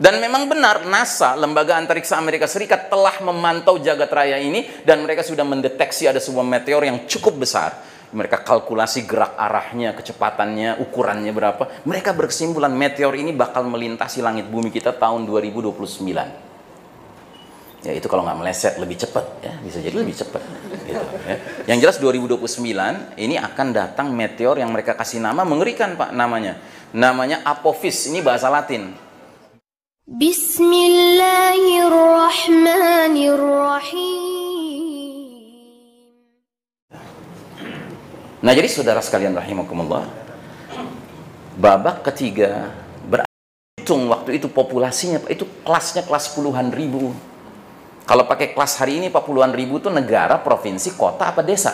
Dan memang benar, NASA, lembaga antariksa Amerika Serikat, telah memantau jagat raya ini dan mereka sudah mendeteksi ada sebuah meteor yang cukup besar. Mereka kalkulasi gerak arahnya, kecepatannya, ukurannya berapa. Mereka berkesimpulan meteor ini bakal melintasi langit bumi kita tahun 2029. Ya itu kalau nggak meleset lebih cepat, ya bisa jadi lebih cepat. Gitu, ya. Yang jelas 2029 ini akan datang meteor yang mereka kasih nama mengerikan Pak namanya. Namanya Apophis, ini bahasa Latin. Bismillahirrahmanirrahim. Nah jadi saudara sekalian rahimakumullah, babak ketiga berhitung waktu itu populasinya itu kelasnya kelas puluhan ribu. Kalau pakai kelas hari ini 40-an ribu itu negara, provinsi, kota apa desa?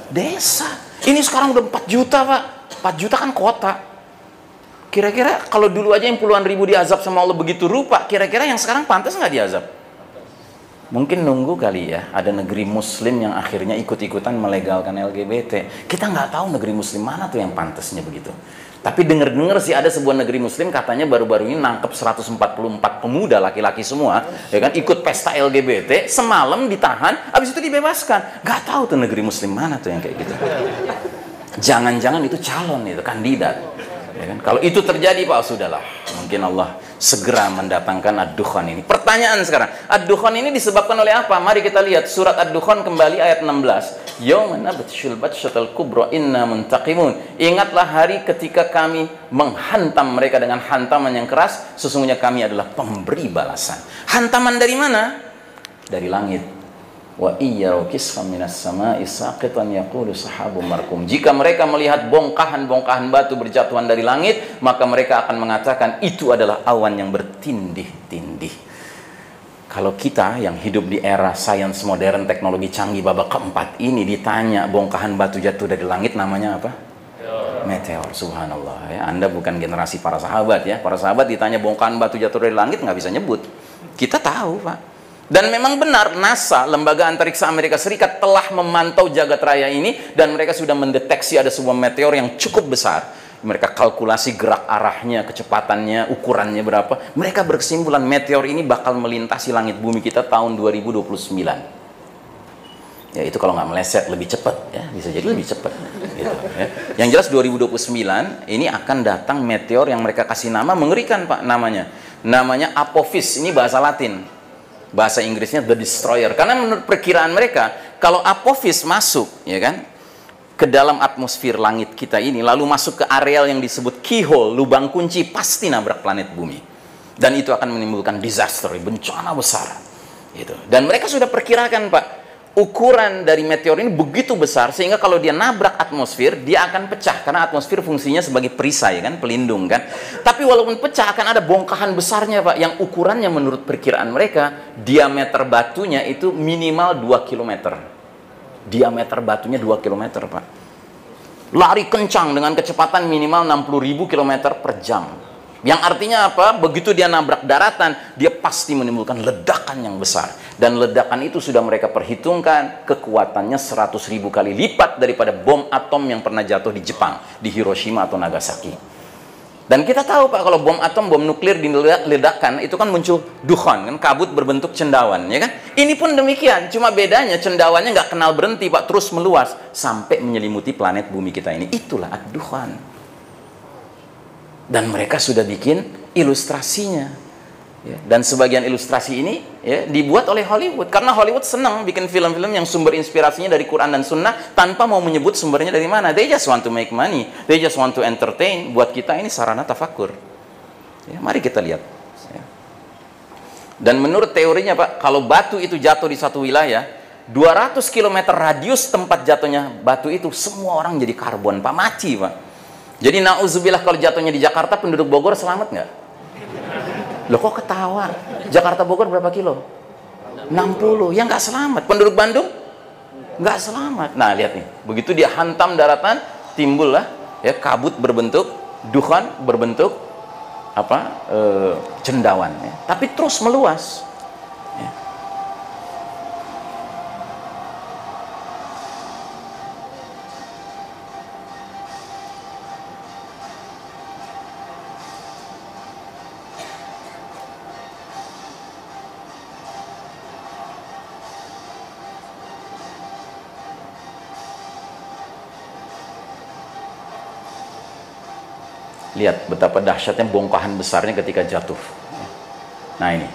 Desa. Ini sekarang udah 4 juta Pak. 4 juta kan kota. Kira-kira kalau dulu aja yang puluhan ribu diazab sama Allah begitu rupa, kira-kira yang sekarang pantas nggak diazab? Mungkin nunggu kali ya, ada negeri muslim yang akhirnya ikut-ikutan melegalkan LGBT. Kita nggak tahu negeri muslim mana tuh yang pantasnya begitu. Tapi dengar-dengar sih ada sebuah negeri muslim katanya baru-baru ini nangkep 144 pemuda laki-laki semua, ya kan, ikut pesta LGBT, semalam ditahan, habis itu dibebaskan. Nggak tahu tuh negeri muslim mana tuh yang kayak gitu. Jangan-jangan itu calon, itu kandidat. Ya kan? Kalau itu terjadi Pak, sudahlah. Mungkin Allah segera mendatangkan Ad-Dukhan ini. Pertanyaan sekarang, Ad-Dukhan ini disebabkan oleh apa? Mari kita lihat surat Ad-Dukhan kembali ayat 16. Yawma nabtshul batshatal kubra inna muntaqimun. Ingatlah hari ketika kami menghantam mereka dengan hantaman yang keras, sesungguhnya kami adalah pemberi balasan. Hantaman dari mana? Dari langit. Wa iyyaru kisfan minas sama'i saqitan yaqulu sahabum markum. Jika mereka melihat bongkahan-bongkahan batu berjatuhan dari langit, maka mereka akan mengatakan itu adalah awan yang bertindih-tindih. Kalau kita yang hidup di era sains modern, teknologi canggih babak keempat ini ditanya bongkahan batu jatuh dari langit, namanya apa? Meteor. Subhanallah ya. Anda bukan generasi para sahabat ya. Para sahabat ditanya bongkahan batu jatuh dari langit nggak bisa nyebut. Kita tahu Pak. Dan memang benar, NASA, lembaga antariksa Amerika Serikat, telah memantau jagat raya ini dan mereka sudah mendeteksi ada sebuah meteor yang cukup besar. Mereka kalkulasi gerak arahnya, kecepatannya, ukurannya berapa. Mereka berkesimpulan meteor ini bakal melintasi langit bumi kita tahun 2029. Ya itu kalau nggak meleset lebih cepat, ya bisa jadi lebih cepat. Gitu, ya. Yang jelas 2029 ini akan datang meteor yang mereka kasih nama mengerikan Pak namanya. Namanya Apophis, ini bahasa Latin. Bahasa Inggrisnya The Destroyer. Karena menurut perkiraan mereka, kalau Apophis masuk, ya kan, ke dalam atmosfer langit kita ini, lalu masuk ke areal yang disebut keyhole, lubang kunci, pasti nabrak planet bumi. Dan itu akan menimbulkan disaster, bencana besar. Gitu. Dan mereka sudah perkirakan Pak, ukuran dari meteor ini begitu besar sehingga kalau dia nabrak atmosfer dia akan pecah karena atmosfer fungsinya sebagai perisai kan, pelindung kan. Tapi walaupun pecah akan ada bongkahan besarnya Pak yang ukurannya menurut perkiraan mereka diameter batunya itu minimal 2 km. Diameter batunya 2 km Pak. Lari kencang dengan kecepatan minimal 60.000 km per jam. Yang artinya apa? Begitu dia nabrak daratan, dia pasti menimbulkan ledakan yang besar. Dan ledakan itu sudah mereka perhitungkan, kekuatannya 100.000 kali lipat daripada bom atom yang pernah jatuh di Jepang, di Hiroshima atau Nagasaki. Dan kita tahu Pak, kalau bom atom, bom nuklir diledakkan, itu kan muncul dukhan, kan, kabut berbentuk cendawan, ya kan? Ini pun demikian, cuma bedanya cendawannya nggak kenal berhenti Pak, terus meluas sampai menyelimuti planet bumi kita ini. Itulah ad-dukhan. Dan mereka sudah bikin ilustrasinya, ya. Dan sebagian ilustrasi ini ya, dibuat oleh Hollywood karena Hollywood senang bikin film-film yang sumber inspirasinya dari Quran dan Sunnah tanpa mau menyebut sumbernya dari mana. They just want to make money, they just want to entertain. Buat kita ini sarana tafakur, ya, mari kita lihat, ya. Dan menurut teorinya Pak, kalau batu itu jatuh di satu wilayah 200 km radius tempat jatuhnya batu itu, semua orang jadi karbon Pak, mati Pak. Jadi na'udzubillah kalau jatuhnya di Jakarta, penduduk Bogor selamat nggak? Loh kok ketawa? Jakarta Bogor berapa kilo? 60. Ya nggak selamat. Penduduk Bandung? Nggak selamat. Nah lihat nih, begitu dia hantam daratan, timbullah ya kabut berbentuk dukhan, berbentuk apa? Cendawan. Ya. Tapi terus meluas. Ya. Lihat betapa dahsyatnya bongkahan besarnya ketika jatuh. Nah ini,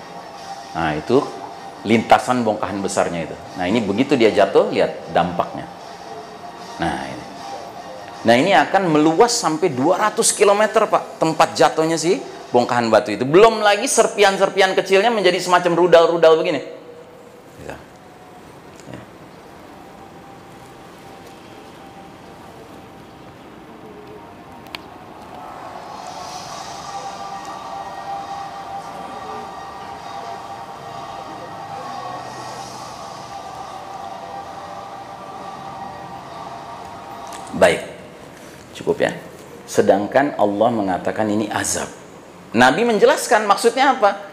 nah itu lintasan bongkahan besarnya itu. Nah ini begitu dia jatuh, lihat dampaknya. Nah ini akan meluas sampai 200 km Pak, tempat jatuhnya sih bongkahan batu itu. Belum lagi serpian-serpian kecilnya menjadi semacam rudal-rudal begini. Ya. Ya. Baik, cukup ya. Sedangkan Allah mengatakan ini azab. Nabi menjelaskan maksudnya apa?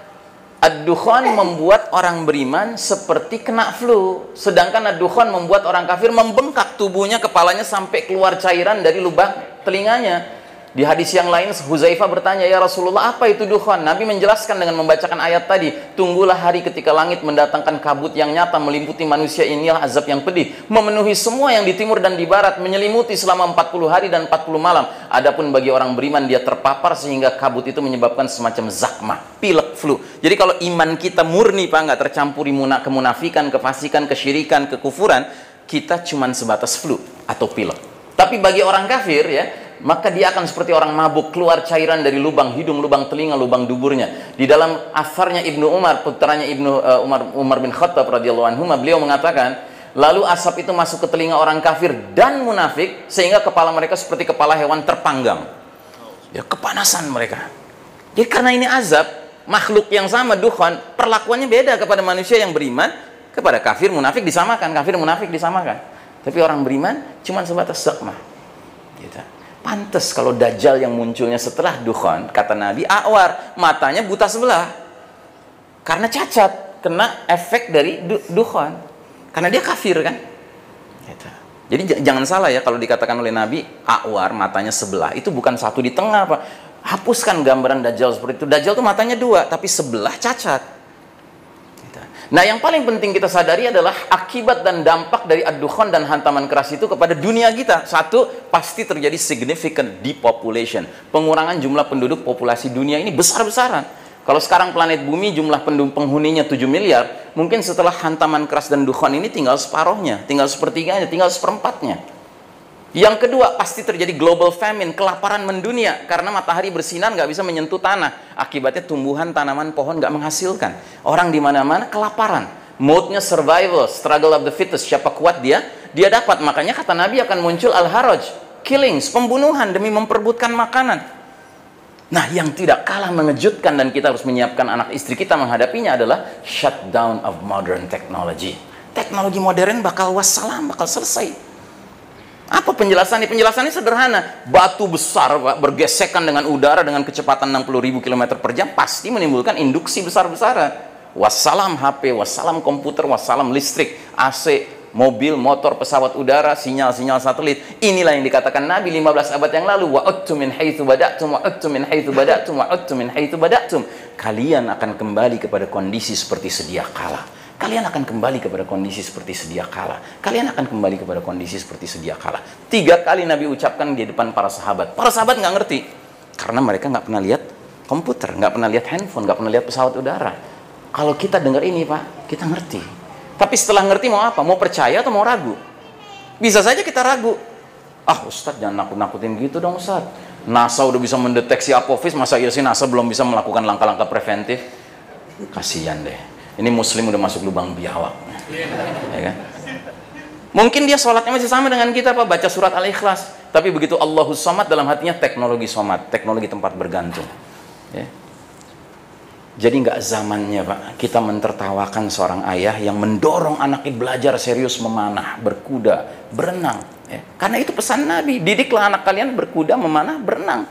Ad-dukhan membuat orang beriman seperti kena flu, sedangkan ad-dukhan membuat orang kafir membengkak tubuhnya, kepalanya sampai keluar cairan dari lubang telinganya. Di hadis yang lain Huzaifah bertanya, ya Rasulullah, apa itu dukhan? Nabi menjelaskan dengan membacakan ayat tadi, tunggulah hari ketika langit mendatangkan kabut yang nyata meliputi manusia, inilah azab yang pedih, memenuhi semua yang di timur dan di barat, menyelimuti selama 40 hari dan 40 malam. Adapun bagi orang beriman, dia terpapar sehingga kabut itu menyebabkan semacam zakmah, pilek, flu. Jadi kalau iman kita murni Pak, nggak tercampuri kemunafikan, kefasikan, kesyirikan, kekufuran, kita cuman sebatas flu atau pilek. Tapi bagi orang kafir ya, maka dia akan seperti orang mabuk, keluar cairan dari lubang hidung, lubang telinga, lubang duburnya. Di dalam asarnya Ibnu Umar, putranya Umar bin Khattab radhiyallahu anhu, beliau mengatakan, lalu asap itu masuk ke telinga orang kafir dan munafik sehingga kepala mereka seperti kepala hewan terpanggang. Ya, kepanasan mereka. Jadi karena ini azab, makhluk yang sama dukhan, perlakuannya beda kepada manusia yang beriman, kepada kafir munafik disamakan, kafir munafik disamakan. Tapi orang beriman cuma sebatas zakmah. Gitu. Pantes kalau Dajjal yang munculnya setelah dukhan, kata Nabi, awar, matanya buta sebelah. Karena cacat, kena efek dari dukhan. Karena dia kafir kan. Gitu. Jadi jangan salah ya kalau dikatakan oleh Nabi, awar, matanya sebelah. Itu bukan satu di tengah Pak. Hapuskan gambaran Dajjal seperti itu. Dajjal tuh matanya dua, tapi sebelah cacat. Nah yang paling penting kita sadari adalah akibat dan dampak dari ad-dukhan dan hantaman keras itu kepada dunia kita. Satu, pasti terjadi significant depopulation. Pengurangan jumlah penduduk populasi dunia ini besar-besaran. Kalau sekarang planet bumi jumlah penghuninya 7 miliar, mungkin setelah hantaman keras dan dukhan ini tinggal separuhnya, tinggal sepertiganya, tinggal seperempatnya. Yang kedua, pasti terjadi global famine, kelaparan mendunia, karena matahari bersinar nggak bisa menyentuh tanah. Akibatnya tumbuhan, tanaman, pohon nggak menghasilkan. Orang di mana-mana kelaparan. Mode-nya survival, struggle of the fittest, siapa kuat dia dapat. Makanya kata Nabi akan muncul al-haraj, killings, pembunuhan demi memperebutkan makanan. Nah, yang tidak kalah mengejutkan dan kita harus menyiapkan anak istri kita menghadapinya adalah shutdown of modern technology. Teknologi modern bakal wassalam, bakal selesai. Apa penjelasannya? Penjelasannya sederhana. Batu besar Pak, bergesekan dengan udara dengan kecepatan 60.000 km per jam pasti menimbulkan induksi besar-besaran. Wassalam HP, wassalam komputer, wassalam listrik, AC, mobil, motor, pesawat udara, sinyal-sinyal satelit. Inilah yang dikatakan Nabi 15 abad yang lalu, wa'udtu min haitsu bada'tum wa'udtu min haitsu bada'tum wa'udtu min haitsu bada'tum. Kalian akan kembali kepada kondisi seperti sedia kala. Kalian akan kembali kepada kondisi seperti sedia kala. Kalian akan kembali kepada kondisi seperti sedia kala. 3 kali Nabi ucapkan di depan para sahabat. Para sahabat nggak ngerti. Karena mereka nggak pernah lihat komputer, nggak pernah lihat handphone, nggak pernah lihat pesawat udara. Kalau kita dengar ini Pak, kita ngerti. Tapi setelah ngerti mau apa? Mau percaya atau mau ragu? Bisa saja kita ragu. Ah Ustadz jangan nakut-nakutin gitu dong Ustadz. NASA udah bisa mendeteksi apophis, masa iya sih NASA belum bisa melakukan langkah-langkah preventif? Kasihan deh. Ini muslim udah masuk lubang biawak. Ya kan? Mungkin dia sholatnya masih sama dengan kita Pak, baca surat Al-Ikhlas. Tapi begitu Allahus Samad dalam hatinya teknologi somat, teknologi tempat bergantung. Ya. Jadi nggak zamannya Pak, kita mentertawakan seorang ayah yang mendorong anaknya belajar serius memanah, berkuda, berenang. Ya. Karena itu pesan Nabi, didiklah anak kalian berkuda, memanah, berenang.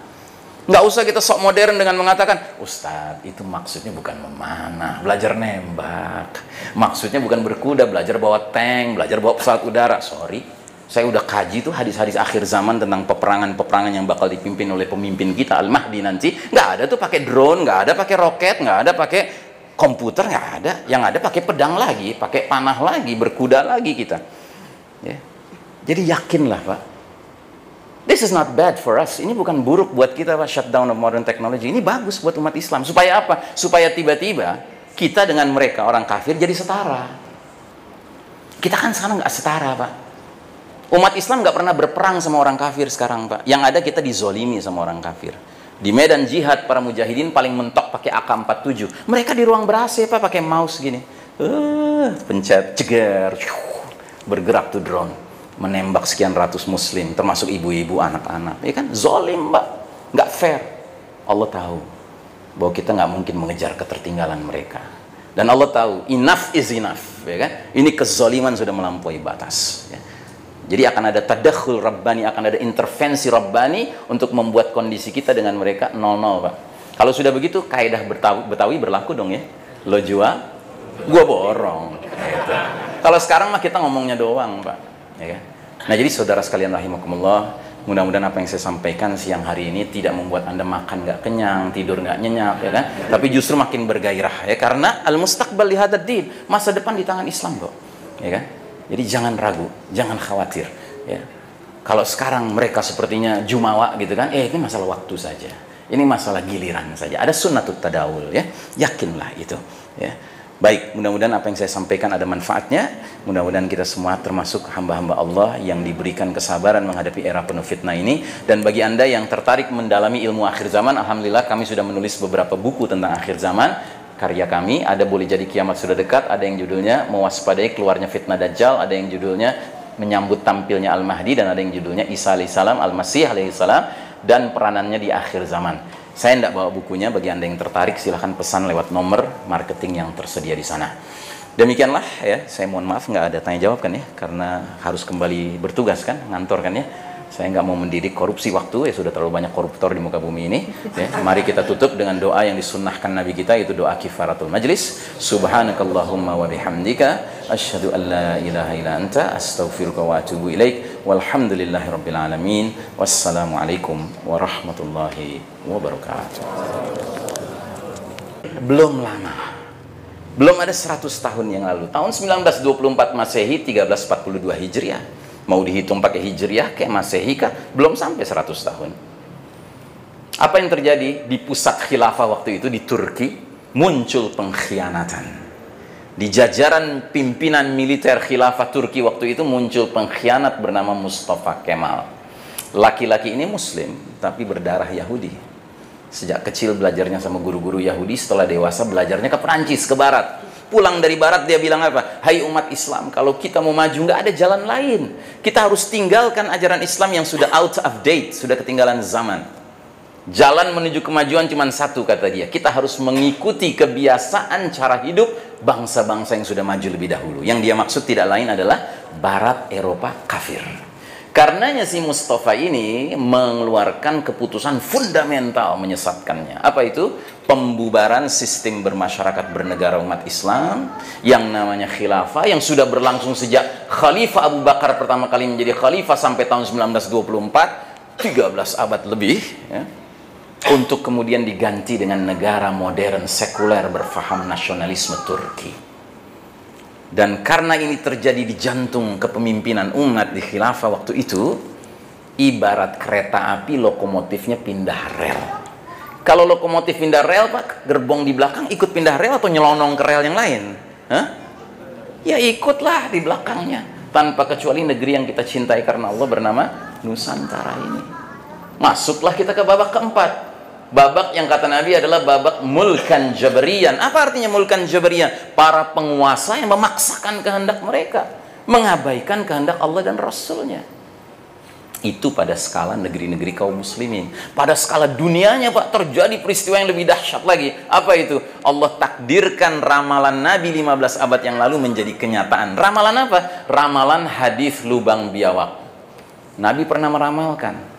Nggak usah kita sok modern dengan mengatakan, Ustadz itu maksudnya bukan memanah, belajar nembak. Maksudnya bukan berkuda, belajar bawa tank, belajar bawa pesawat udara. Sorry, saya udah kaji tuh hadis-hadis akhir zaman tentang peperangan-peperangan yang bakal dipimpin oleh pemimpin kita Al-Mahdi nanti. Nggak ada tuh pakai drone, nggak ada pakai roket, nggak ada pakai komputer, nggak ada. Yang ada pakai pedang lagi, pakai panah lagi, berkuda lagi kita. Ya. Jadi yakinlah Pak, This is not bad for us. Ini bukan buruk buat kita, Pak, shutdown of modern technology. Ini bagus buat umat Islam. Supaya apa? Supaya tiba-tiba kita dengan mereka, orang kafir, jadi setara. Kita kan sekarang nggak setara, Pak. Umat Islam nggak pernah berperang sama orang kafir sekarang, Pak. Yang ada kita dizolimi sama orang kafir. Di medan jihad, para mujahidin paling mentok pakai AK-47. Mereka di ruang ber-AC, Pak, pakai mouse gini. Pencet, ceger, bergerak tuh drone. Menembak sekian ratus muslim, termasuk ibu-ibu, anak-anak. Ya kan? Zolim, Mbak. Nggak fair. Allah tahu bahwa kita nggak mungkin mengejar ketertinggalan mereka. Dan Allah tahu, enough is enough. Ya kan? Ini kezoliman sudah melampaui batas. Ya. Jadi akan ada tadakhul Rabbani, akan ada intervensi Rabbani untuk membuat kondisi kita dengan mereka 0-0, Pak. Kalau sudah begitu, kaidah Betawi berlaku dong ya. Lo jual, gua borong. Gitu. Kalau sekarang mah kita ngomongnya doang, Pak. Ya kan? Nah, jadi saudara sekalian rahimakumullah, mudah-mudahan apa yang saya sampaikan siang hari ini tidak membuat Anda makan nggak kenyang, tidur nggak nyenyak, ya kan? Tapi justru makin bergairah, ya, karena al-mustaqbal li hadzal din, masa depan di tangan Islam kok, ya kan? Jadi jangan ragu, jangan khawatir, ya. Kalau sekarang mereka sepertinya jumawa gitu kan, ini masalah waktu saja, ini masalah giliran saja. Ada sunnatut tadawul, ya, yakinlah itu, ya. Baik, mudah-mudahan apa yang saya sampaikan ada manfaatnya. Mudah-mudahan kita semua termasuk hamba-hamba Allah yang diberikan kesabaran menghadapi era penuh fitnah ini. Dan bagi Anda yang tertarik mendalami ilmu akhir zaman, alhamdulillah kami sudah menulis beberapa buku tentang akhir zaman. Karya kami ada Boleh Jadi Kiamat Sudah Dekat, ada yang judulnya Mewaspadai Keluarnya Fitnah Dajjal, ada yang judulnya Menyambut Tampilnya Al-Mahdi, dan ada yang judulnya Isa alaihissalam, Al-Masih alaihissalam, dan peranannya di akhir zaman. Saya tidak bawa bukunya, bagi Anda yang tertarik silahkan pesan lewat nomor marketing yang tersedia di sana. Demikianlah ya, saya mohon maaf nggak ada tanya jawab kan ya, karena harus kembali bertugas kan, ngantor kan ya. Saya nggak mau mendidik korupsi waktu, ya sudah terlalu banyak koruptor di muka bumi ini. Ya. Mari kita tutup dengan doa yang disunnahkan Nabi kita, yaitu doa kifaratul majlis. Subhanakallahumma wa bihamdika, asyhadu an la ilaha illa anta, astaghfiruka wa atubu ilaik. Walhamdulillahi rabbil alamin. Wassalamualaikum warahmatullahi wabarakatuh. Belum lama, belum ada 100 tahun yang lalu, tahun 1924 Masehi, 1342 Hijriah. Mau dihitung pakai Hijriah kayak Masehi kah? Belum sampai 100 tahun. Apa yang terjadi di pusat khilafah waktu itu di Turki? Muncul pengkhianatan. Di jajaran pimpinan militer khilafah Turki waktu itu muncul pengkhianat bernama Mustafa Kemal. Laki-laki ini muslim tapi berdarah Yahudi. Sejak kecil belajarnya sama guru-guru Yahudi, setelah dewasa belajarnya ke Perancis, ke barat. Pulang dari barat dia bilang apa? Hai umat Islam, kalau kita mau maju nggak ada jalan lain. Kita harus tinggalkan ajaran Islam yang sudah out of date, sudah ketinggalan zaman. Jalan menuju kemajuan cuma satu, kata dia. Kita harus mengikuti kebiasaan cara hidup bangsa-bangsa yang sudah maju lebih dahulu. Yang dia maksud tidak lain adalah Barat Eropa kafir. Karenanya si Mustafa ini mengeluarkan keputusan fundamental menyesatkannya. Apa itu? Pembubaran sistem bermasyarakat bernegara umat Islam yang namanya khilafah, yang sudah berlangsung sejak Khalifah Abu Bakar pertama kali menjadi khalifah sampai tahun 1924, 13 abad lebih, ya, untuk kemudian diganti dengan negara modern sekuler berfaham nasionalisme Turki. Dan karena ini terjadi di jantung kepemimpinan umat di khilafah waktu itu, ibarat kereta api lokomotifnya pindah rel. Kalau lokomotif pindah rel, Pak, gerbong di belakang ikut pindah rel atau nyelonong ke rel yang lain? Hah? Ya ikutlah di belakangnya. Tanpa kecuali negeri yang kita cintai karena Allah bernama Nusantara ini. Masuklah kita ke babak keempat. Babak yang kata Nabi adalah babak mulkan jabarian. Apa artinya mulkan jabarian? Para penguasa yang memaksakan kehendak mereka, mengabaikan kehendak Allah dan Rasulnya. Itu pada skala negeri-negeri kaum muslimin. Pada skala dunianya, Pak, terjadi peristiwa yang lebih dahsyat lagi. Apa itu? Allah takdirkan ramalan Nabi 15 abad yang lalu menjadi kenyataan. Ramalan apa? Ramalan hadis lubang biawak. Nabi pernah meramalkan,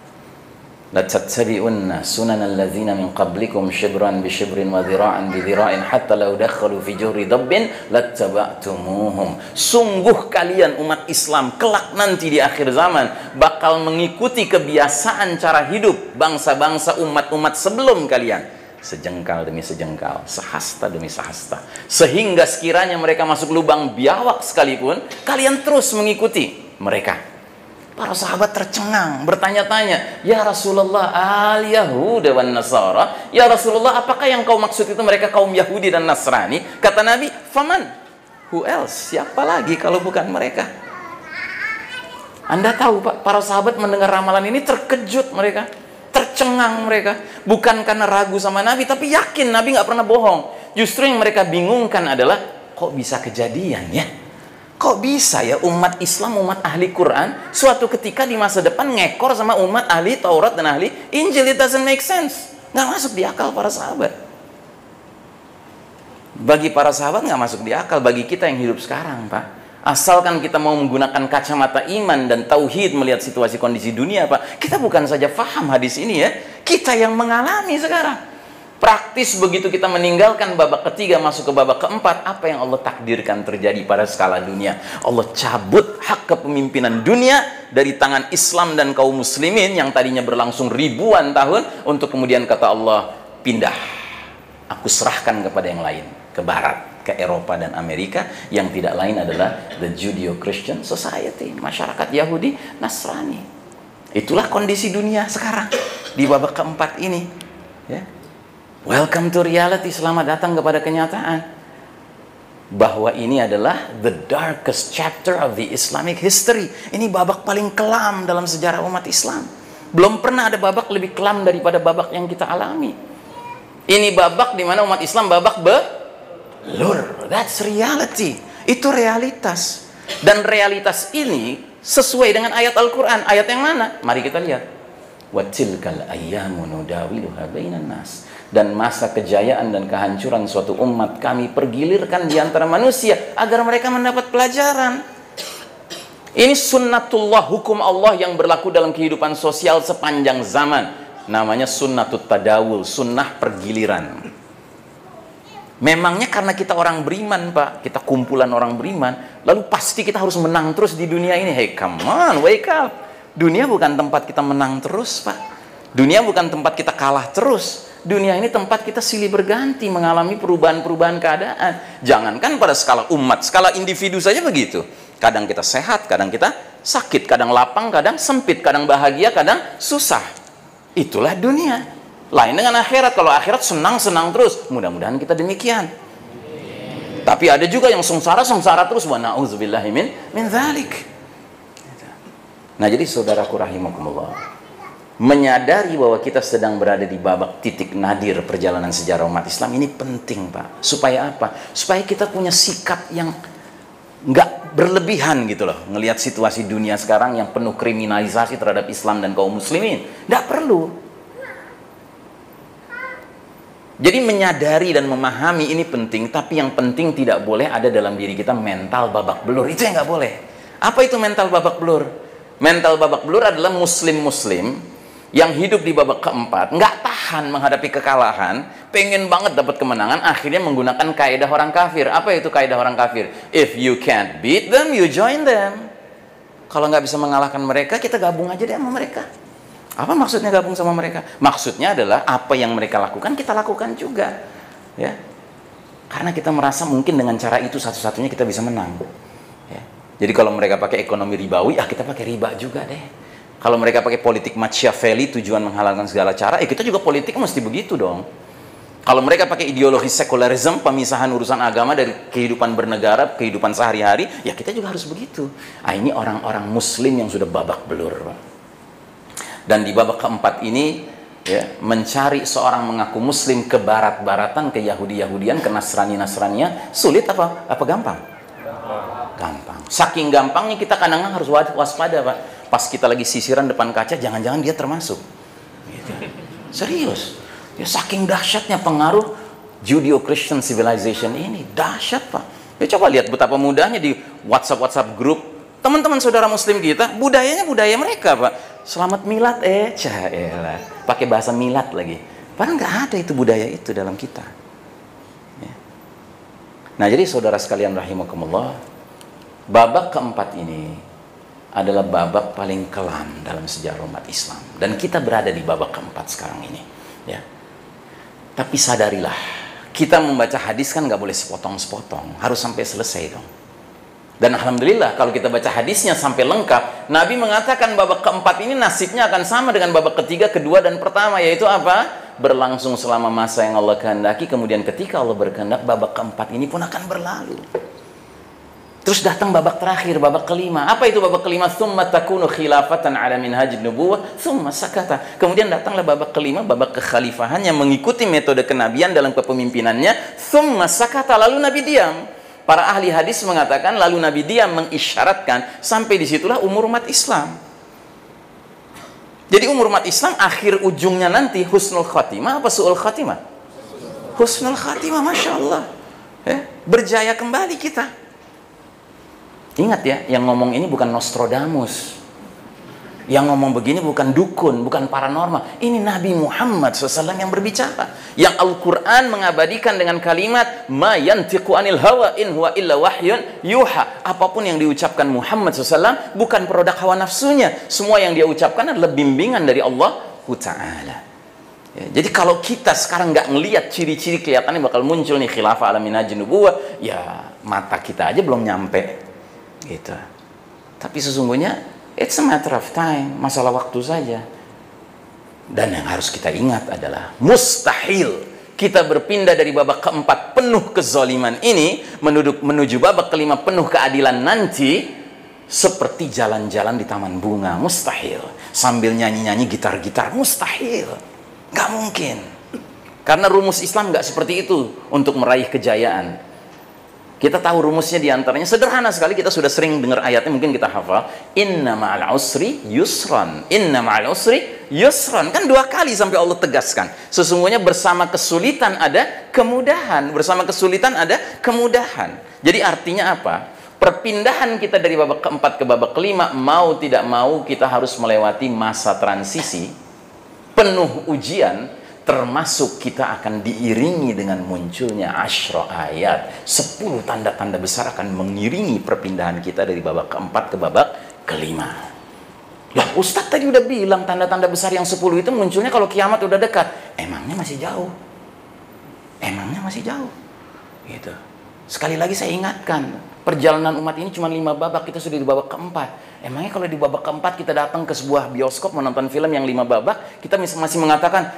لَتَتَّبِعُنَّ سُنَنَ الَّذِينَ مِنْ قَبْلِكُمْ شِبْرًا بِشِبْرٍ وَذِرَاعًا بِذِرَاعٍ حَتَّى لَوْ دَخَلُوا فِي جُحْرِ دَبٍّ لَاتَّبَعْتُمُوهُمْ. Sungguh kalian umat Islam kelak nanti di akhir zaman bakal mengikuti kebiasaan cara hidup bangsa-bangsa umat-umat sebelum kalian, sejengkal demi sejengkal, sehasta demi sehasta, sehingga sekiranya mereka masuk lubang biawak sekalipun, kalian terus mengikuti mereka. Para sahabat tercengang, bertanya-tanya, "Ya Rasulullah, al-Yahuda wan Nasara?" Ya Rasulullah, apakah yang kau maksud itu mereka kaum Yahudi dan Nasrani? Kata Nabi, "Faman? Who else? Siapa lagi kalau bukan mereka?" Anda tahu Pak, para sahabat mendengar ramalan ini terkejut mereka, tercengang mereka. Bukan karena ragu sama Nabi, tapi yakin Nabi nggak pernah bohong. Justru yang mereka bingungkan adalah, kok bisa kejadian ya? Kok bisa ya umat Islam, umat ahli Quran, suatu ketika di masa depan ngekor sama umat ahli Taurat dan ahli Injil? It doesn't make sense. Nggak masuk di akal para sahabat. Bagi para sahabat nggak masuk di akal, bagi kita yang hidup sekarang Pak. Asalkan kita mau menggunakan kacamata iman dan tauhid melihat situasi kondisi dunia Pak, kita bukan saja paham hadis ini ya, kita yang mengalami sekarang. Praktis begitu kita meninggalkan babak ketiga masuk ke babak keempat, apa yang Allah takdirkan terjadi pada skala dunia? Allah cabut hak kepemimpinan dunia dari tangan Islam dan kaum muslimin yang tadinya berlangsung ribuan tahun, untuk kemudian kata Allah, pindah, aku serahkan kepada yang lain, ke barat, ke Eropa dan Amerika, yang tidak lain adalah the Judeo-Christian Society, masyarakat Yahudi Nasrani. Itulah kondisi dunia sekarang di babak keempat ini ya. Welcome to reality, selamat datang kepada kenyataan bahwa ini adalah the darkest chapter of the Islamic history. Ini babak paling kelam dalam sejarah umat Islam. Belum pernah ada babak lebih kelam daripada babak yang kita alami. Ini babak di mana umat Islam babak belur. That's reality. Itu realitas. Dan realitas ini sesuai dengan ayat Al-Quran. Ayat yang mana? Mari kita lihat. Watilkal ayyamu nudawiluha bainan nas. Dan masa kejayaan dan kehancuran suatu umat kami pergilirkan di antara manusia agar mereka mendapat pelajaran. Ini sunnatullah, hukum Allah yang berlaku dalam kehidupan sosial sepanjang zaman. Namanya sunnatut tadawul, sunnah pergiliran. Memangnya karena kita orang beriman Pak, kita kumpulan orang beriman, lalu pasti kita harus menang terus di dunia ini? Hey, come on, wake up. Dunia bukan tempat kita menang terus Pak. Dunia bukan tempat kita kalah terus. Dunia ini tempat kita silih berganti, mengalami perubahan-perubahan keadaan. Jangankan pada skala umat, skala individu saja begitu. Kadang kita sehat, kadang kita sakit, kadang lapang, kadang sempit, kadang bahagia, kadang susah. Itulah dunia. Lain dengan akhirat. Kalau akhirat senang-senang terus, mudah-mudahan kita demikian. Tapi ada juga yang sengsara-sengsara terus. Wa na'udzubillahi min dzalik. Nah, jadi saudaraku rahimakumullah, menyadari bahwa kita sedang berada di babak titik nadir perjalanan sejarah umat Islam ini penting Pak. Supaya apa? Supaya kita punya sikap yang nggak berlebihan gitu loh. Ngelihat situasi dunia sekarang yang penuh kriminalisasi terhadap Islam dan kaum muslimin. Nggak perlu. Jadi menyadari dan memahami ini penting, tapi yang penting tidak boleh ada dalam diri kita mental babak belur. Itu yang nggak boleh. Apa itu mental babak belur? Mental babak belur adalah muslim-muslim yang hidup di babak keempat, nggak tahan menghadapi kekalahan, pengen banget dapat kemenangan, akhirnya menggunakan kaidah orang kafir. Apa itu kaidah orang kafir? If you can't beat them, you join them. Kalau nggak bisa mengalahkan mereka, kita gabung aja deh sama mereka. Apa maksudnya gabung sama mereka? Maksudnya adalah apa yang mereka lakukan, kita lakukan juga. Ya, karena kita merasa mungkin dengan cara itu satu-satunya kita bisa menang. Ya. Jadi kalau mereka pakai ekonomi ribawi, kita pakai riba juga deh. Kalau mereka pakai politik Machiavelli, tujuan menghalalkan segala cara, kita juga politik mesti begitu dong. Kalau mereka pakai ideologi sekularisme, pemisahan urusan agama dari kehidupan bernegara, kehidupan sehari-hari, ya kita juga harus begitu. Ini orang-orang muslim yang sudah babak belur. Dan di babak keempat ini, ya, mencari seorang mengaku muslim ke barat-baratan, ke Yahudi-Yahudian, ke Nasrani-Nasraninya, sulit apa gampang? Gampang. Saking gampangnya kita kadang-kadang harus waspada Pak. Pas kita lagi sisiran depan kaca, jangan-jangan dia termasuk. Gitu. Serius. Ya, saking dahsyatnya pengaruh Judeo-Christian civilization ini. Dahsyat Pak. Ya, coba lihat betapa mudahnya di WhatsApp grup. Teman-teman saudara muslim kita, budayanya budaya mereka Pak. Selamat milad, caelah. Pakai bahasa milad lagi. Padahal nggak ada itu budaya itu dalam kita. Ya. Nah, jadi saudara sekalian rahimakumullah, babak keempat ini adalah babak paling kelam dalam sejarah umat Islam, dan kita berada di babak keempat sekarang ini ya. Tapi sadarilah, kita membaca hadis kan nggak boleh sepotong-sepotong, harus sampai selesai dong Dan alhamdulillah kalau kita baca hadisnya sampai lengkap, Nabi mengatakan babak keempat ini nasibnya akan sama dengan babak ketiga, kedua, dan pertama, yaitu apa? Berlangsung selama masa yang Allah kehendaki, kemudian ketika Allah berkehendak, babak keempat ini pun akan berlalu. Terus datang babak terakhir, babak kelima. Apa itu babak kelima? Tsumma takunu khilafatan ala minhajin nubuwah, tsumma sakata. Kemudian datanglah babak kelima, babak kekhalifahan yang mengikuti metode kenabian dalam kepemimpinannya. Tsumma sakata, lalu Nabi diam. Para ahli hadis mengatakan lalu Nabi diam mengisyaratkan sampai disitulah umur umat Islam. Jadi umur umat Islam akhir ujungnya nanti husnul khatimah apa su'ul khatimah? Husnul khatimah, Masya Allah. Berjaya kembali kita. Ingat ya, yang ngomong ini bukan Nostradamus. Yang ngomong begini bukan dukun, bukan paranormal. Ini Nabi Muhammad SAW yang berbicara. Yang Al-Quran mengabadikan dengan kalimat ma yantiqu anil hawa in huwa illa wahyun yuha. Apapun yang diucapkan Muhammad SAW bukan produk hawa nafsunya. Semua yang dia ucapkan adalah bimbingan dari Allah Ta'ala. Ya, jadi kalau kita sekarang nggak ngelihat ciri-ciri kelihatannya bakal muncul nih khilafah ala minhajin nubuwah, ya mata kita aja belum nyampe gitu. Tapi sesungguhnya it's a matter of time, masalah waktu saja. Dan yang harus kita ingat adalah mustahil kita berpindah dari babak keempat penuh kezaliman ini menuju babak kelima penuh keadilan nanti seperti jalan-jalan di taman bunga. Mustahil. Sambil nyanyi-nyanyi gitar-gitar. Mustahil. Nggak mungkin. Karena rumus Islam nggak seperti itu untuk meraih kejayaan. Kita tahu rumusnya diantaranya sederhana sekali, kita sudah sering dengar ayatnya, mungkin kita hafal. Inna ma'al usri yusran. Inna ma'al usri yusran. Kan 2 kali sampai Allah tegaskan. Sesungguhnya bersama kesulitan ada kemudahan. Bersama kesulitan ada kemudahan. Jadi artinya apa? Perpindahan kita dari babak keempat ke babak kelima, mau tidak mau kita harus melewati masa transisi penuh ujian. Termasuk kita akan diiringi dengan munculnya asyra ayat. 10 tanda-tanda besar akan mengiringi perpindahan kita dari babak keempat ke babak kelima. Lah Ustadz tadi udah bilang tanda-tanda besar yang 10 itu munculnya kalau kiamat udah dekat. Emangnya masih jauh? Emangnya masih jauh? Gitu. Sekali lagi saya ingatkan, perjalanan umat ini cuma 5 babak, kita sudah di babak keempat. Emangnya kalau di babak keempat kita datang ke sebuah bioskop menonton film yang 5 babak, kita masih mengatakan,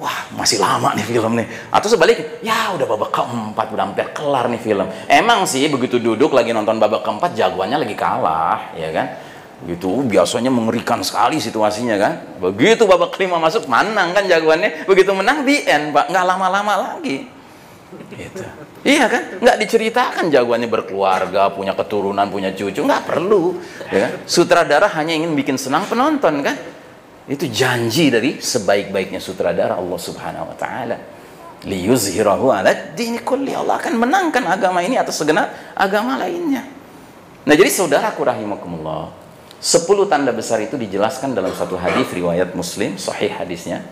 wah masih lama nih film nih. Atau sebaliknya, ya udah babak keempat, udah hampir kelar nih film. Emang sih begitu duduk lagi nonton babak keempat, jagoannya lagi kalah, ya kan? Gitu, biasanya mengerikan sekali situasinya kan. Begitu babak kelima masuk, menang kan jagoannya. Begitu menang, the end, Pak. Nggak lama-lama lagi. Gitu. Iya kan? Nggak diceritakan jagoannya berkeluarga, punya keturunan, punya cucu. Nggak perlu. Ya kan? Sutradara hanya ingin bikin senang penonton kan. Itu janji dari sebaik-baiknya sutradara Allah Subhanahu wa taala. Liyuzhirahu 'ala dini kulli. Allah akan menangkan agama ini atas segenap agama lainnya. Nah, jadi saudaraku rahimakumullah, 10 tanda besar itu dijelaskan dalam satu hadis riwayat Muslim, sahih hadisnya.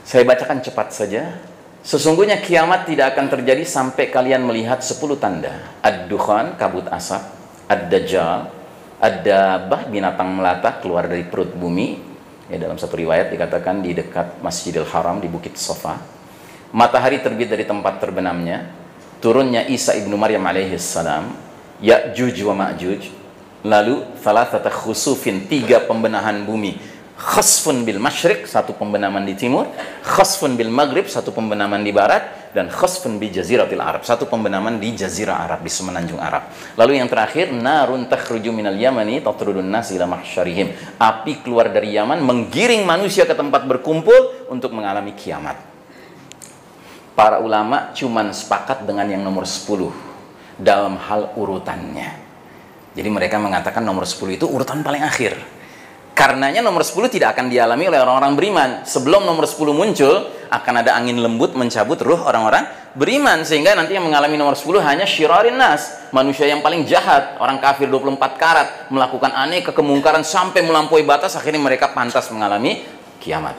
Saya bacakan cepat saja. Sesungguhnya kiamat tidak akan terjadi sampai kalian melihat 10 tanda. Ad-dukhan, kabut asap, ad-dajjal, ad-dabbah, binatang melata keluar dari perut bumi. Ya, dalam satu riwayat dikatakan di dekat Masjidil Haram di Bukit Sofa. Matahari terbit dari tempat terbenamnya. Turunnya Isa ibnu Maryam alaihissalam. Ya'juj wa ma'juj. Lalu thalathata khusufin, 3 pembenahan bumi. Khasfun bil masyriq, 1 pembenaman di timur. Khasfun bil maghrib, 1 pembenaman di barat. Dan khasfun bi jaziratil Arab, 1 pembenaman di jazirah Arab, di semenanjung Arab. Lalu yang terakhir, narun takhruju minal yamani tatrudun nas ila mahsyarihim. Api keluar dari Yaman menggiring manusia ke tempat berkumpul untuk mengalami kiamat. Para ulama cuman sepakat dengan yang nomor 10 dalam hal urutannya. Jadi mereka mengatakan nomor 10 itu urutan paling akhir. Karenanya nomor 10 tidak akan dialami oleh orang-orang beriman. Sebelum nomor 10 muncul, akan ada angin lembut mencabut ruh orang-orang beriman. Sehingga nanti yang mengalami nomor 10 hanya syirarin nas. Manusia yang paling jahat. Orang kafir 24 karat. Melakukan aneka kemungkaran sampai melampaui batas. Akhirnya mereka pantas mengalami kiamat.